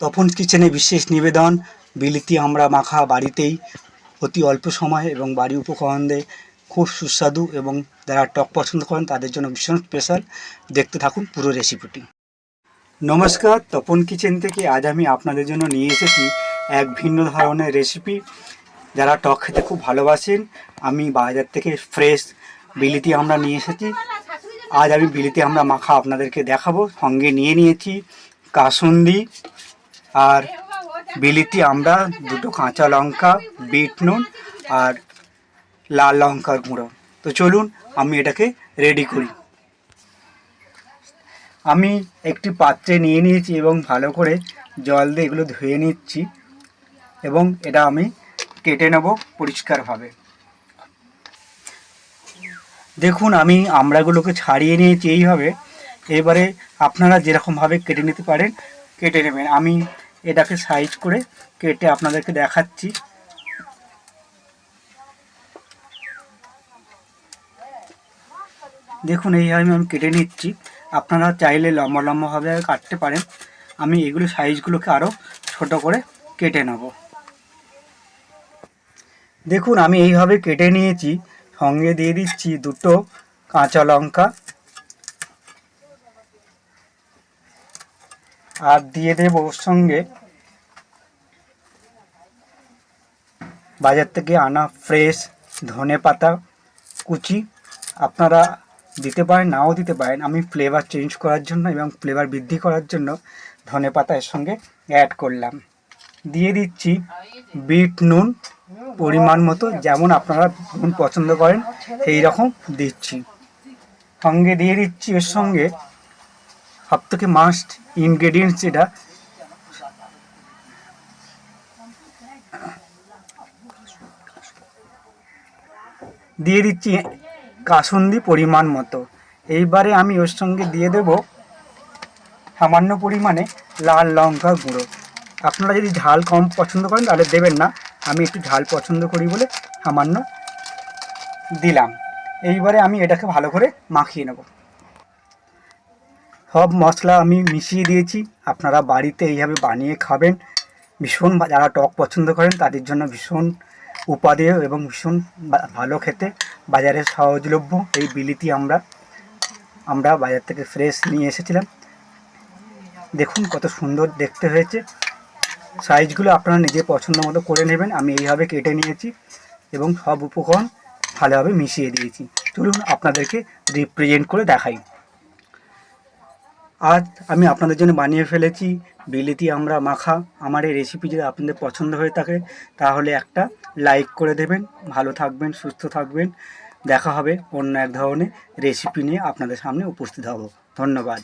তপন কিচেনে বিশেষ নিবেদন বিলিতি আমড়া মাখা বাড়িতেই অতি অল্প সময়ে এবং বাড়ি উপকরণ দিয়ে খুব সুস্বাদু এবং যারা টক পছন্দ করেন তাদের জন্য ভীষণ স্পেশাল। দেখতে থাকুন পুরো রেসিপিটি। নমস্কার, তপন কিচেন থেকে আজ আমি আপনাদের জন্য নিয়ে এসেছি এক ভিন্ন ধরনের রেসিপি। যারা টক খেতে খুব ভালোবাসেন, আমি বাজার থেকে ফ্রেশ বিলিতি আমড়া নিয়ে এসেছি। আজ আমি বিলিতি আমড়া মাখা আপনাদেরকে দেখাবো। সঙ্গে নিয়ে নিয়েছি কাসুন্দি আর বিলিতি আমড়া, দুটো কাঁচা লঙ্কা, বিট নুন আর লাল লঙ্কার গুঁড়ো। তো চলুন আমি এটাকে রেডি করি। আমি একটি পাত্রে নিয়ে নিয়েছি এবং ভালো করে জল দিয়ে এগুলো ধুয়ে নিচ্ছি এবং এটা আমি কেটে নেব পরিষ্কারভাবে। দেখুন আমি আমড়াগুলোকে ছাড়িয়ে নিয়েছি এইভাবে। এবারে আপনারা যেরকমভাবে কেটে নিতে পারেন কেটে নেবেন। আমি এটাকে সাইজ করে কেটে আপনাদেরকে দেখাচ্ছি। দেখুন এইভাবে আমি কেটে নিচ্ছি। আপনারা চাইলে লম্বা লম্বাভাবে কাটতে পারেন। আমি এগুলো সাইজগুলোকে আরও ছোট করে কেটে নেব। দেখুন আমি এইভাবে কেটে নিয়েছি। সঙ্গে দিয়ে দিচ্ছি দুটো কাঁচা লঙ্কা আর দিয়ে দেব ওর সঙ্গে বাজার থেকে আনা ফ্রেশ ধনেপাতা কুচি। আপনারা দিতে পারেন, নাও দিতে পারেন। আমি ফ্লেভার চেঞ্জ করার জন্য এবং ফ্লেভার বৃদ্ধি করার জন্য ধনেপাতা এর সঙ্গে অ্যাড করলাম। দিয়ে দিচ্ছি বিট নুন পরিমাণ মতো, যেমন আপনারা নুন পছন্দ করেন সেই রকম দিচ্ছি। সঙ্গে দিয়ে দিচ্ছি এর সঙ্গে সবথেকে মাস্ট ইনগ্রেডিয়েন্টস, যেটা দিয়ে দিচ্ছি কাসুন্দি পরিমাণ মতো। এইবারে আমি ওর সঙ্গে দিয়ে দেব সামান্য পরিমাণে লাল লঙ্কার গুঁড়ো। আপনারা যদি ঝাল কম পছন্দ করেন তাহলে দেবেন না, আমি একটু ঝাল পছন্দ করি বলে সামান্য দিলাম। এইবারে আমি এটাকে ভালো করে মাখিয়ে নেব। সব মশলা আমি মিশিয়ে দিয়েছি। আপনারা বাড়িতে এইভাবে বানিয়ে খাবেন। ভীষণ, যারা টক পছন্দ করেন তাদের জন্য ভীষণ উপাদেয় এবং ভীষণ ভালো খেতে। বাজারে সহজলভ্য এই বিলিতি আমরা বাজার থেকে ফ্রেশ নিয়ে এসেছিলাম। দেখুন কত সুন্দর দেখতে হয়েছে। সাইজগুলো আপনারা নিজের পছন্দ মতো করে নেবেন। আমি এইভাবে কেটে নিয়েছি এবং সব উপকরণ ভালোভাবে মিশিয়ে দিয়েছি। চলুন আপনাদেরকে রিপ্রেজেন্ট করে দেখাই। আজ আমি আপনাদের জন্য বানিয়ে ফেলেছি বিলিতি আমড়া মাখা। আমার এই রেসিপি যদি আপনাদের পছন্দ হয়ে থাকে তাহলে একটা লাইক করে দেবেন। ভালো থাকবেন, সুস্থ থাকবেন। দেখা হবে অন্য এক ধরনের রেসিপি নিয়ে আপনাদের সামনে উপস্থিত হব। ধন্যবাদ।